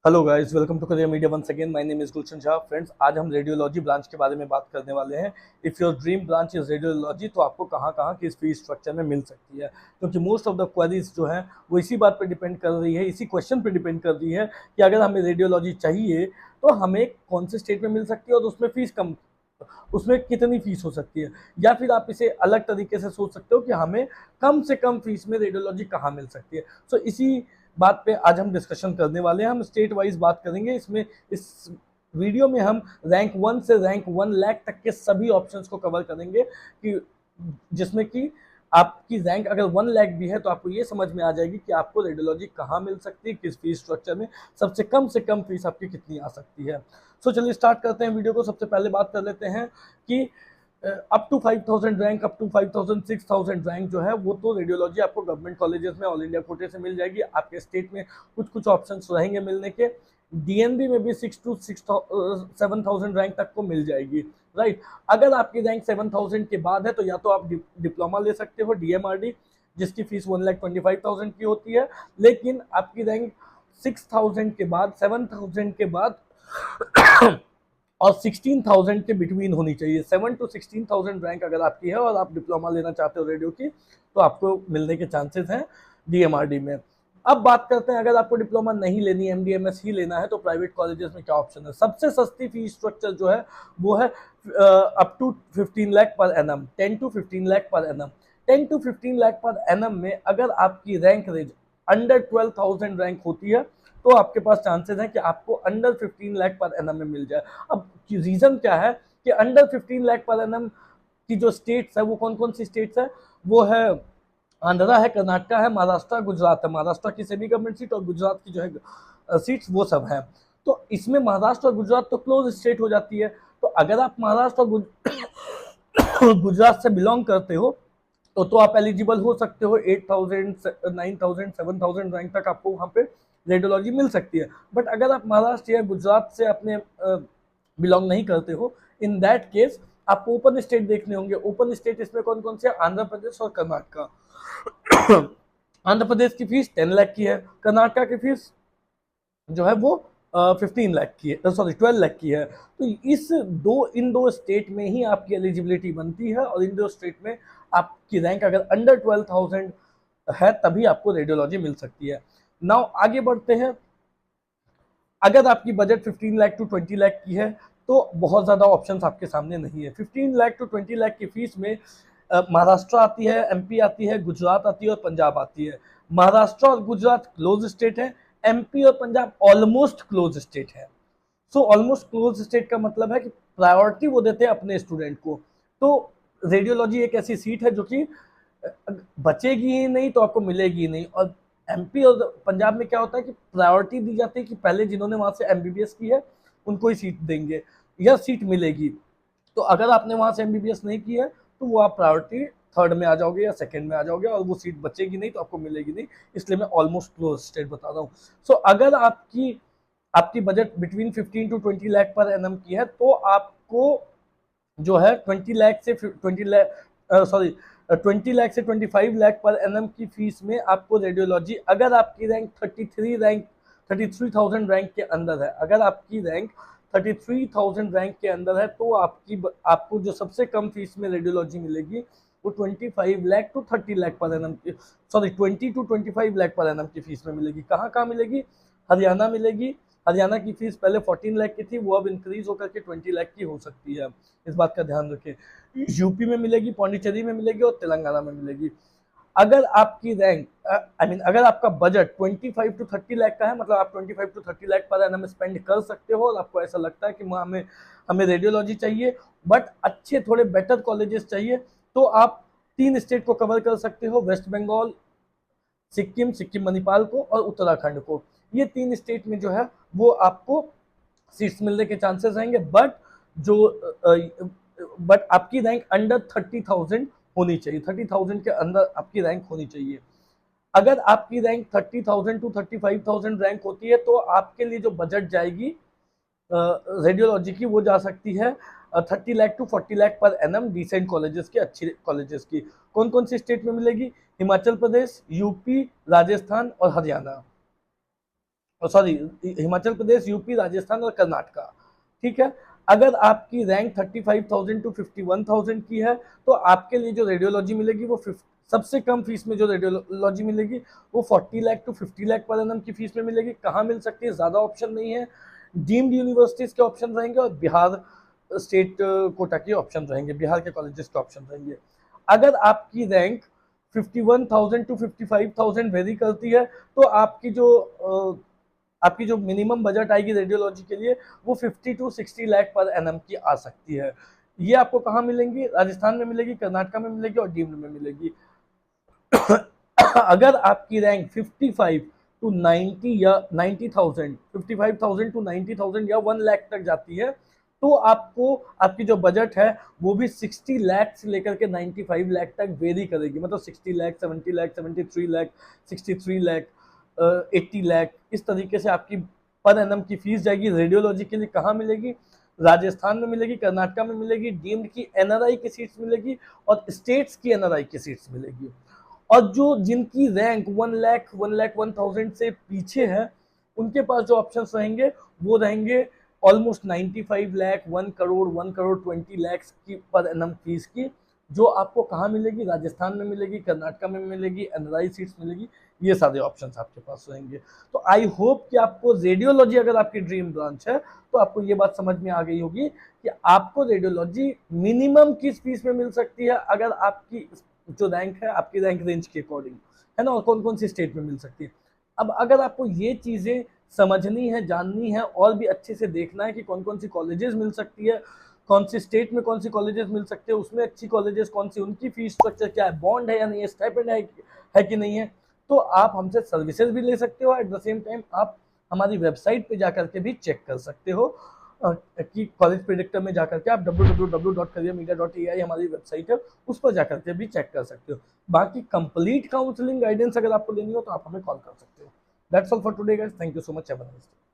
Hello guys, welcome to career media once again. My name is Gulshan Shah. Friends, आज हम radiology branch के बारे में बात करने वाले हैं। If your dream branch is radiology, तो आपको कहाँ कहाँ किस फीस स्ट्रक्चर में मिल सकती है, क्योंकि मोस्ट ऑफ द क्वेरीज जो है वो इसी बात पर डिपेंड कर रही है, इसी क्वेश्चन पर डिपेंड कर रही है कि अगर हमें रेडियोलॉजी चाहिए तो हमें कौन से स्टेट में मिल सकती है और उसमें फीस कम, उसमें कितनी फीस हो सकती है। या फिर आप इसे अलग तरीके से सोच सकते हो कि हमें कम से कम फीस में रेडियोलॉजी कहाँ मिल सकती है। सो इसी बात पे आज हम डिस्कशन करने वाले हैं। हम स्टेट वाइज बात करेंगे इसमें। इस वीडियो में हम रैंक 1 से रैंक 1 लाख तक के सभी ऑप्शंस को कवर करेंगे, कि जिसमें कि आपकी रैंक अगर 1 लाख भी है तो आपको ये समझ में आ जाएगी कि आपको रेडियोलॉजी कहाँ मिल सकती है, किस फीस स्ट्रक्चर में सबसे कम से कम फीस आपकी कितनी आ सकती है। सो चलिए स्टार्ट करते हैं वीडियो को। सबसे पहले बात कर लेते हैं कि up to 5000 rank, up to 5000 6000 rank जो है वो तो रेडियोलॉजी आपको गवर्नमेंट कॉलेजेस में ऑल इंडिया कोटे से मिल जाएगी। आपके स्टेट में कुछ कुछ ऑप्शंस रहेंगे मिलने के। डीएनबी में भी 6 to 7000 रैंक तक को मिल जाएगी, राइट। अगर आपकी रैंक 7000 के बाद है तो या तो आप डिप्लोमा ले सकते हो डीएमआरडी, जिसकी फीस 1,25,000 की होती है। लेकिन आपकी रैंक 6000 के बाद, 7000 के बाद और 16,000 के बिटवीन होनी चाहिए। 7 to 16,000 रैंक अगर आपकी है और आप डिप्लोमा लेना चाहते हो रेडियो की, तो आपको मिलने के चांसेस हैं डीएमआरडी में। अब बात करते हैं, अगर आपको डिप्लोमा नहीं लेनी, एमडीएमएस ही लेना है, तो प्राइवेट कॉलेजेस में क्या ऑप्शन है। सबसे सस्ती फीस स्ट्रक्चर जो है वो है up to 15 lakh per annum, 10 to 15 lakh per annum. 10 to 15 lakh per annum में अगर आपकी रैंक रेंज अंडर 12,000 रैंक होती है तो आपके पास चांसेस हैं कि आपको अंडर 15 लाख पर एनम में मिल जाए। अब रीजन क्या है कि अंडर 15 लाख पर एनम की जो स्टेट्स है वो कौन कौन सी स्टेट्स है, वो है आंध्रा है, कर्नाटका है, महाराष्ट्र, गुजरात है। महाराष्ट्र की सेमी गवर्नमेंट सीट और गुजरात की जो है सीट्स वो सब है। तो इसमें महाराष्ट्र और गुजरात तो क्लोज स्टेट हो जाती है। तो अगर आप महाराष्ट्र और गुजरात से बिलोंग करते हो तो आप एलिजिबल हो सकते हो। 8000 9000 7000 रैंक तक आपको वहाँ पे रेडियोलॉजी मिल सकती है। बट अगर आप महाराष्ट्र या गुजरात से अपने बिलोंग नहीं करते हो, इन दैट केस आपको ओपन स्टेट देखने होंगे। ओपन स्टेट इसमें कौन कौन से? आंध्र प्रदेश और कर्नाटका। आंध्र प्रदेश की फीस 10 लाख की है, कर्नाटका की फीस जो है वो 15 लाख की है, सॉरी 12 लाख की है। तो इन दो स्टेट में ही आपकी एलिजिबिलिटी बनती है, और इन दो स्टेट में आपकी रैंक अगर अंडर 12,000 है तभी आपको रेडियोलॉजी मिल सकती है। नाउ आगे बढ़ते हैं। अगर आपकी बजट 15 लाख टू 20 लाख की है तो बहुत ज़्यादा ऑप्शंस आपके सामने नहीं है। 15 लाख टू 20 लाख की फीस में महाराष्ट्र आती है, एमपी आती है, गुजरात आती है और पंजाब आती है। महाराष्ट्र और गुजरात क्लोज स्टेट है, एमपी और पंजाब ऑलमोस्ट क्लोज स्टेट है। सो ऑलमोस्ट क्लोज स्टेट का मतलब है कि प्रायोरिटी वो देते हैं अपने स्टूडेंट को। तो रेडियोलॉजी एक ऐसी सीट है जो कि बचेगी ही नहीं तो आपको मिलेगी ही नहीं। और एमपी और पंजाब में क्या होता है कि प्रायोरिटी दी जाती है कि पहले जिन्होंने वहां से एमबीबीएस की है उनको ही सीट देंगे या सीट मिलेगी। तो अगर आपने वहां से एमबीबीएस नहीं की है तो वो आप प्रायोरिटी थर्ड में आ जाओगे या सेकंड में आ जाओगे, और वो सीट बचेगी नहीं तो आपको मिलेगी नहीं। इसलिए मैं ऑलमोस्ट क्लोज स्टेट बता रहा हूँ। सो अगर आपकी budget between 15 to 20 lakh per annum की है तो आपको जो है 20 लाख से 25 लाख पर एनम की फीस में आपको रेडियोलॉजी, अगर आपकी रैंक 33,000 रैंक के अंदर है, अगर आपकी रैंक 33,000 रैंक के अंदर है तो आपको जो सबसे कम फीस में रेडियोलॉजी मिलेगी वो 25 lakh to 30 lakh per annum की, sorry 20 to 25 lakh per annum की फीस में मिलेगी। कहाँ कहाँ मिलेगी? हरियाणा मिलेगी। हरियाणा की फीस पहले 14 लाख की थी, वो अब इंक्रीज होकर के 20 लाख की हो सकती है। इस बात का ध्यान रखें। यूपी में मिलेगी, पौंडीचेरी में मिलेगी और तेलंगाना में मिलेगी। अगर आपकी रैंक अगर आपका बजट 25 to 30 लाख का है, मतलब आप 25 to 30 lakh per annum spend कर सकते हो, और आपको ऐसा लगता है कि हमें रेडियोलॉजी चाहिए बट अच्छे थोड़े बेटर कॉलेजेस चाहिए, तो आप 3 स्टेट को कवर कर सकते हो। वेस्ट बंगाल, सिक्किम मणिपाल को और उत्तराखंड को। ये 3 स्टेट में जो है वो आपको सीट्स मिलने के चांसेस रहेंगे। बट आपकी रैंक अंडर 30,000 होनी चाहिए। 30,000 के अंदर आपकी रैंक होनी चाहिए। अगर आपकी रैंक 30,000 to 35,000 रैंक होती है तो आपके लिए जो बजट जाएगी रेडियोलॉजी की वो जा सकती है 30 lakh to 40 lakh per annum decent colleges की, अच्छी कॉलेजेस की। कौन कौन सी स्टेट में मिलेगी? हिमाचल प्रदेश, यूपी, राजस्थान और हरियाणा। सॉरी, हिमाचल प्रदेश, यूपी, राजस्थान और कर्नाटका, ठीक है। अगर आपकी रैंक 35,000 टू 51,000 की है तो आपके लिए जो रेडियोलॉजी मिलेगी वो सबसे कम फीस में जो रेडियोलॉजी मिलेगी वो 40 lakh to 50 lakh per annum की फीस में मिलेगी। कहाँ मिल सकती है, ज़्यादा ऑप्शन नहीं है। डीम्ड यूनिवर्सिटीज़ के ऑप्शन रहेंगे और बिहार स्टेट कोटा के ऑप्शन रहेंगे, बिहार के कॉलेजेस के ऑप्शन रहेंगे। अगर आपकी रैंक 51,000 टू 55,000 वेरी करती है तो आपकी जो मिनिमम बजट आएगी रेडियोलॉजी के लिए वो 50 टू 60 लाख पर एनम की आ सकती है। ये आपको कहाँ मिलेंगी, राजस्थान में मिलेगी, कर्नाटका में मिलेगी और डीम्ड में मिलेगी। अगर आपकी रैंक 55 टू 90 या 90,000, 55,000 टू 90,000 या 1 लाख तक जाती है तो आपको आपकी जो बजट है वो भी 60 लाख से लेकर के 95 लाख तक वेरी करेगी। मतलब 60 लाख, 70 लाख, 73 लाख, 63 लाख, 80 लाख, इस तरीके से आपकी पर एनम की फीस जाएगी। रेडियोलॉजी के लिए कहाँ मिलेगी, राजस्थान में मिलेगी, कर्नाटका में मिलेगी, डीम्ड की एनआरआई की सीट्स मिलेगी और स्टेट्स की एनआरआई की सीट्स मिलेगी। और जो जिनकी रैंक 1 लाख 1,000 से पीछे है उनके पास जो ऑप्शंस रहेंगे वो रहेंगे ऑलमोस्ट 95 लाख, 1 करोड़, 1 करोड़ 20 लाख की पर एनम फीस की, जो आपको कहाँ मिलेगी, राजस्थान में मिलेगी, कर्नाटका में मिलेगी, एनआरआई सीट्स मिलेगी। ये सारे ऑप्शंस आपके पास रहेंगे। तो आई होप कि आपको रेडियोलॉजी अगर आपकी ड्रीम ब्रांच है तो आपको ये बात समझ में आ गई होगी कि आपको रेडियोलॉजी मिनिमम किस फीस में मिल सकती है अगर आपकी जो रैंक है आपकी रैंक रेंज के अकॉर्डिंग, है ना, और कौन कौन सी स्टेट में मिल सकती है। अब अगर आपको ये चीज़ें समझनी है, जाननी है और भी अच्छे से देखना है कि कौन कौन सी कॉलेजेस मिल सकती है, कौन सी स्टेट में कौन सी कॉलेजेस मिल सकते हैं, उसमें अच्छी कॉलेजेस कौन सी, उनकी फीस स्ट्रक्चर क्या है, बॉन्ड है या नहीं है, स्टाइपेंड है कि नहीं है, तो आप हमसे सर्विसेज भी ले सकते हो। एट द सेम टाइम आप हमारी वेबसाइट पे जाकर के भी चेक कर सकते हो कि कॉलेज प्रेडिक्टर में जाकर के आप www.careermedia.ai हमारी वेबसाइट है उस पर जाकर के भी चेक कर सकते हो। बाकी कंप्लीट काउंसलिंग गाइडेंस अगर आपको लेनी हो तो आप हमें कॉल कर सकते हो। That's all for today guys, thank you so much, have a nice day.